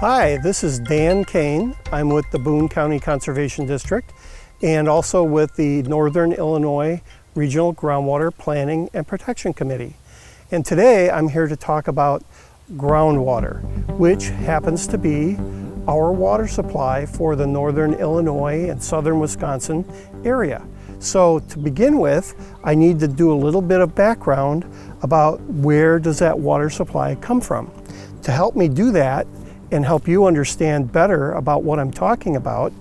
Hi, this is Dan Kane. I'm with the Boone County Conservation District and also with the Northern Illinois Regional Groundwater Planning and Protection Committee. And today I'm here to talk about groundwater, which happens to be our water supply for the Northern Illinois and Southern Wisconsin area. So to begin with, I need to do a little bit of background about where does that water supply come from. To help me do that and help you understand better about what I'm talking about,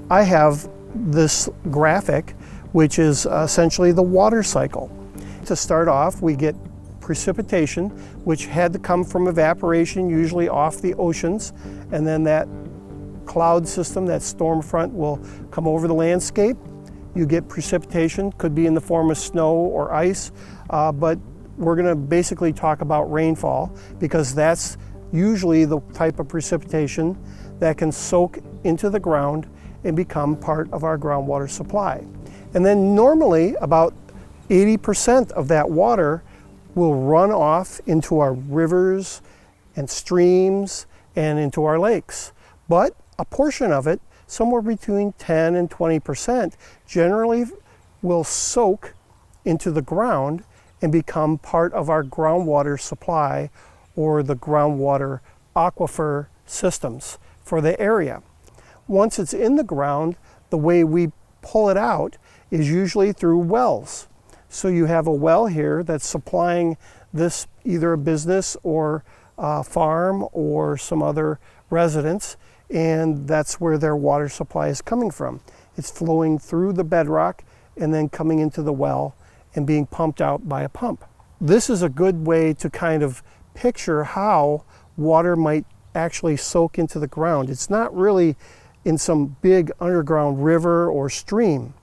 I have this graphic, which is essentially the water cycle. To start off, we get precipitation, which had to come from evaporation, usually off the oceans, and then that cloud system, that storm front, will come over the landscape. You get precipitation, could be in the form of snow or ice, but we're going to basically talk about rainfall because that's usually the type of precipitation that can soak into the ground and become part of our groundwater supply. And then normally about 80% of that water will run off into our rivers and streams and into our lakes. But a portion of it, somewhere between 10 and 20%, generally will soak into the ground and become part of our groundwater supply or the groundwater aquifer systems for the area. Once it's in the ground, the way we pull it out is usually through wells. So you have a well here that's supplying this, either a business or a farm or some other residents, and that's where their water supply is coming from. It's flowing through the bedrock and then coming into the well and being pumped out by a pump. This is a good way to kind of picture how water might actually soak into the ground. It's not really in some big underground river or stream.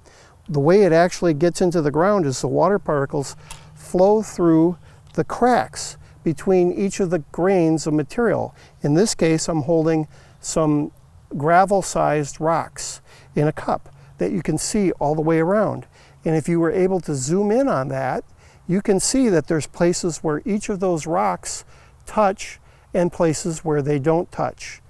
The way it actually gets into the ground is the water particles flow through the cracks between each of the grains of material. In this case, I'm holding some gravel-sized rocks in a cup that you can see all the way around. And if you were able to zoom in on that, you can see that there's places where each of those rocks touch and places where they don't touch.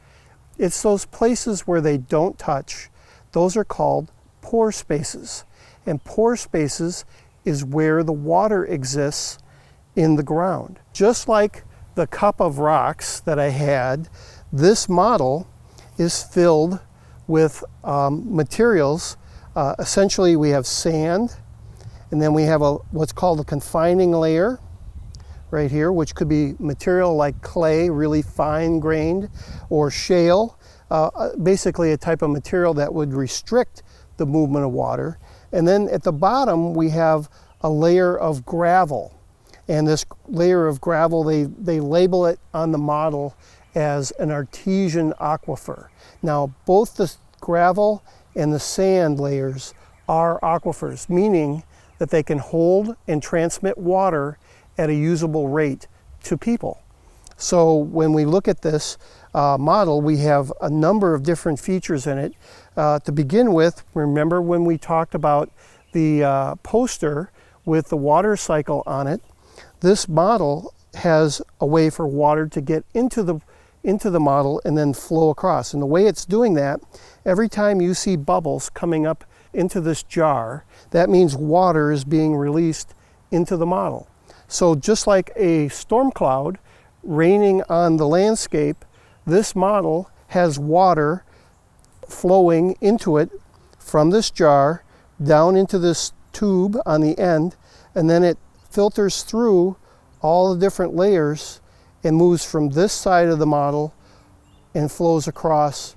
It's those places where they don't touch, those are called pore spaces. And pore spaces is where the water exists in the ground. Just like the cup of rocks that I had, this model is filled with materials. Essentially we have sand, and then we have what's called a confining layer right here, which could be material like clay, really fine grained, or shale, basically a type of material that would restrict the movement of water. And then at the bottom we have a layer of gravel. And this layer of gravel, they label it on the model as an Artesian Aquifer. Now both the gravel and the sand layers are aquifers, meaning that they can hold and transmit water at a usable rate to people. So when we look at this model, we have a number of different features in it. To begin with, remember when we talked about the poster with the water cycle on it, this model has a way for water to get into the model and then flow across. And the way it's doing that, every time you see bubbles coming up into this jar, that means water is being released into the model. So just like a storm cloud raining on the landscape, this model has water flowing into it from this jar down into this tube on the end, and then it filters through all the different layers and moves from this side of the model and flows across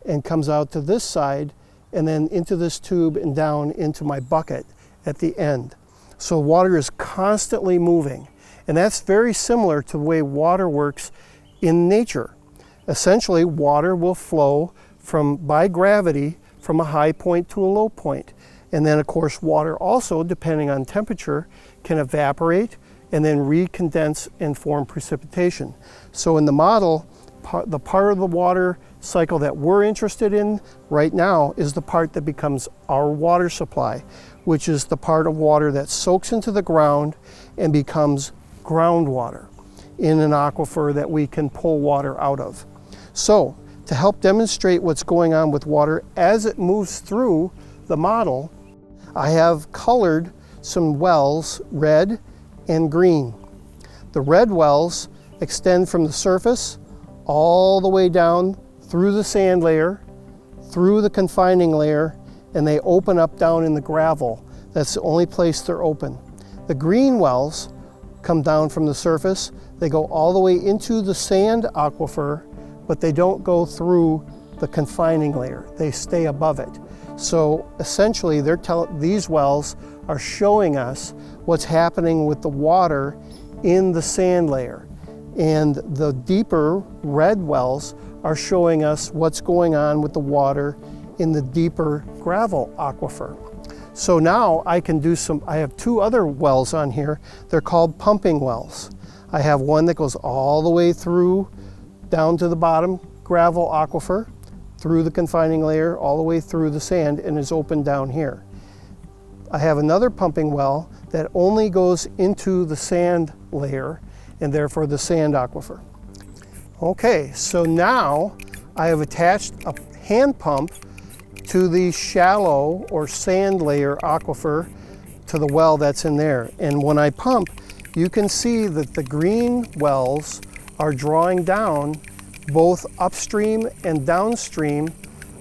and comes out to this side and then into this tube and down into my bucket at the end. So water is constantly moving, and that's very similar to the way water works in nature. Essentially, water will flow by gravity from a high point to a low point. And then of course water also, depending on temperature, can evaporate and then recondense and form precipitation. So in the model, the part of the water cycle that we're interested in right now is the part that becomes our water supply, which is the part of water that soaks into the ground and becomes groundwater in an aquifer that we can pull water out of. So to help demonstrate what's going on with water as it moves through the model, I have colored some wells red and green. The red wells extend from the surface all the way down through the sand layer, through the confining layer, and they open up down in the gravel. That's the only place they're open. The green wells come down from the surface. They go all the way into the sand aquifer, but they don't go through the confining layer. They stay above it. So essentially, these wells are showing us what's happening with the water in the sand layer. And the deeper red wells are showing us what's going on with the water in the deeper gravel aquifer. So now I have two other wells on here. They're called pumping wells. I have one that goes all the way through down to the bottom gravel aquifer, through the confining layer, all the way through the sand, and is open down here. I have another pumping well that only goes into the sand layer, and therefore the sand aquifer. Okay, so now I have attached a hand pump to the shallow or sand layer aquifer, to the well that's in there. And when I pump, you can see that the green wells are drawing down both upstream and downstream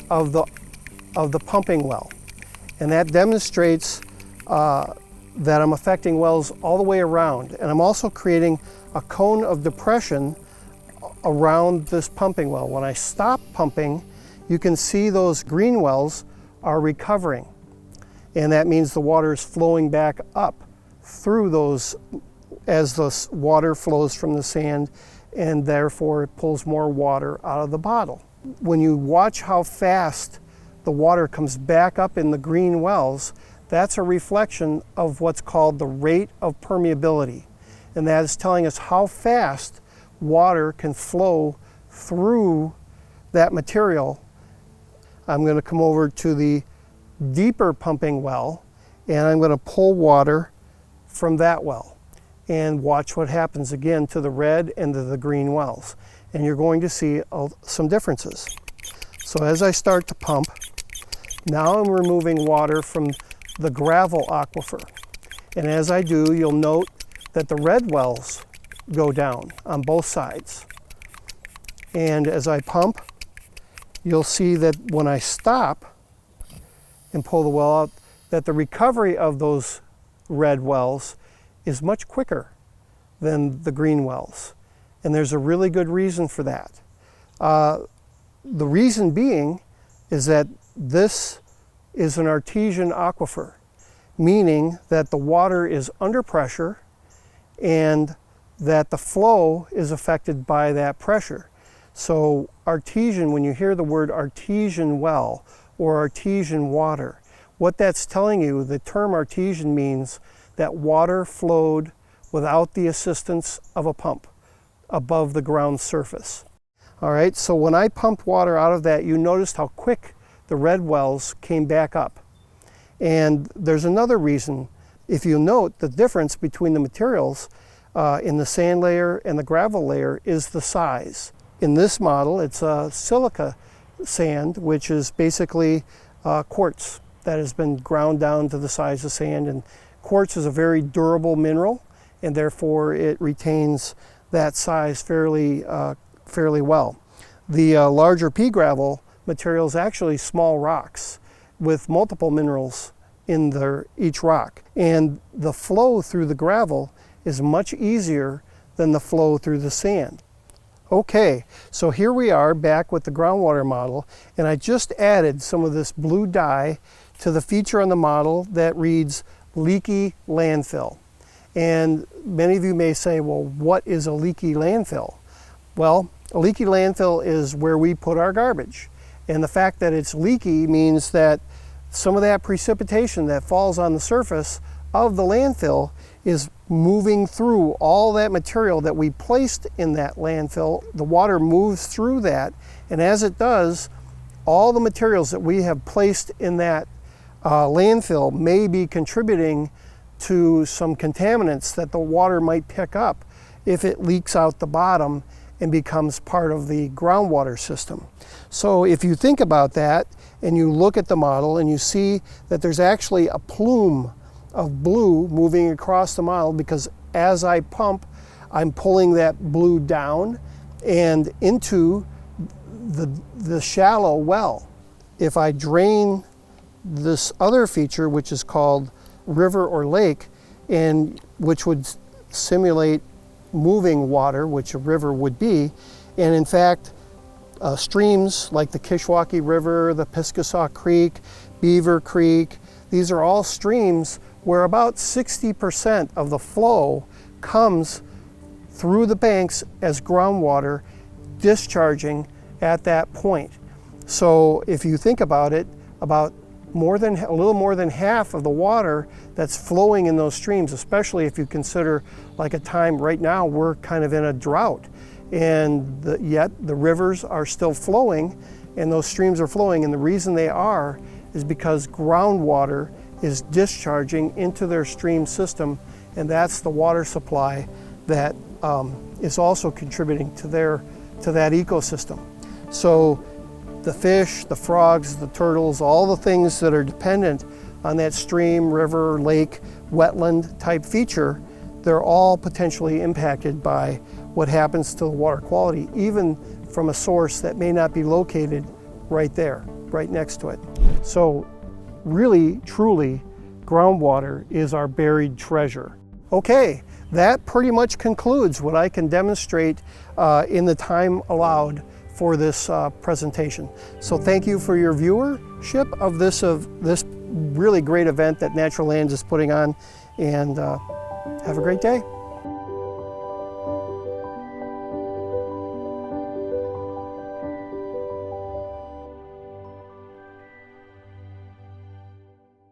of the pumping well. And that demonstrates that I'm affecting wells all the way around. And I'm also creating a cone of depression around this pumping well. When I stop pumping, you can see those green wells are recovering. And that means the water is flowing back up through those as the water flows from the sand, and therefore it pulls more water out of the bottle. When you watch how fast the water comes back up in the green wells, that's a reflection of what's called the rate of permeability. And that is telling us how fast water can flow through that material. I'm going to come over to the deeper pumping well, and I'm going to pull water from that well and watch what happens again to the red and to the green wells. And you're going to see some differences. So as I start to pump, now I'm removing water from the gravel aquifer. And as I do, you'll note that the red wells go down on both sides. And as I pump, you'll see that when I stop and pull the well out, that the recovery of those red wells is much quicker than the green wells. And there's a really good reason for that. The reason being is that this is an Artesian aquifer, meaning that the water is under pressure and that the flow is affected by that pressure. So artesian, when you hear the word artesian well or artesian water, what that's telling you, the term artesian means that water flowed without the assistance of a pump above the ground surface. All right, so when I pumped water out of that, you noticed how quick the red wells came back up. And there's another reason. If you note, the difference between the materials in the sand layer and the gravel layer is the size. In this model, it's a silica sand, which is basically quartz that has been ground down to the size of sand. And quartz is a very durable mineral, and therefore it retains that size fairly well. The larger pea gravel material is actually small rocks with multiple minerals in each rock. And the flow through the gravel is much easier than the flow through the sand. Okay, so here we are back with the groundwater model, and I just added some of this blue dye to the feature on the model that reads leaky landfill. And many of you may say, well, what is a leaky landfill? Well, a leaky landfill is where we put our garbage. And the fact that it's leaky means that some of that precipitation that falls on the surface of the landfill is moving through all that material that we placed in that landfill. The water moves through that, and as it does, all the materials that we have placed in that landfill may be contributing to some contaminants that the water might pick up if it leaks out the bottom and becomes part of the groundwater system. So if you think about that and you look at the model and you see that there's actually a plume of blue moving across the model, because as I pump, I'm pulling that blue down and into the shallow well. If I drain this other feature, which is called river or lake, and which would simulate moving water, which a river would be, and in fact, streams like the Kishwaukee River, the Piscataquis Creek, Beaver Creek, these are all streams where about 60% of the flow comes through the banks as groundwater discharging at that point. So if you think about it, about a little more than half of the water that's flowing in those streams, especially if you consider like a time right now, we're kind of in a drought, and yet the rivers are still flowing and those streams are flowing, and the reason they are is because groundwater is discharging into their stream system, and that's the water supply that is also contributing to that ecosystem. So the fish, the frogs, the turtles, all the things that are dependent on that stream, river, lake, wetland type feature, they're all potentially impacted by what happens to the water quality, even from a source that may not be located right there, right next to it. So really, truly, groundwater is our buried treasure. Okay, that pretty much concludes what I can demonstrate in the time allowed for this presentation. So thank you for your viewership of this really great event that Natural Lands is putting on, and have a great day.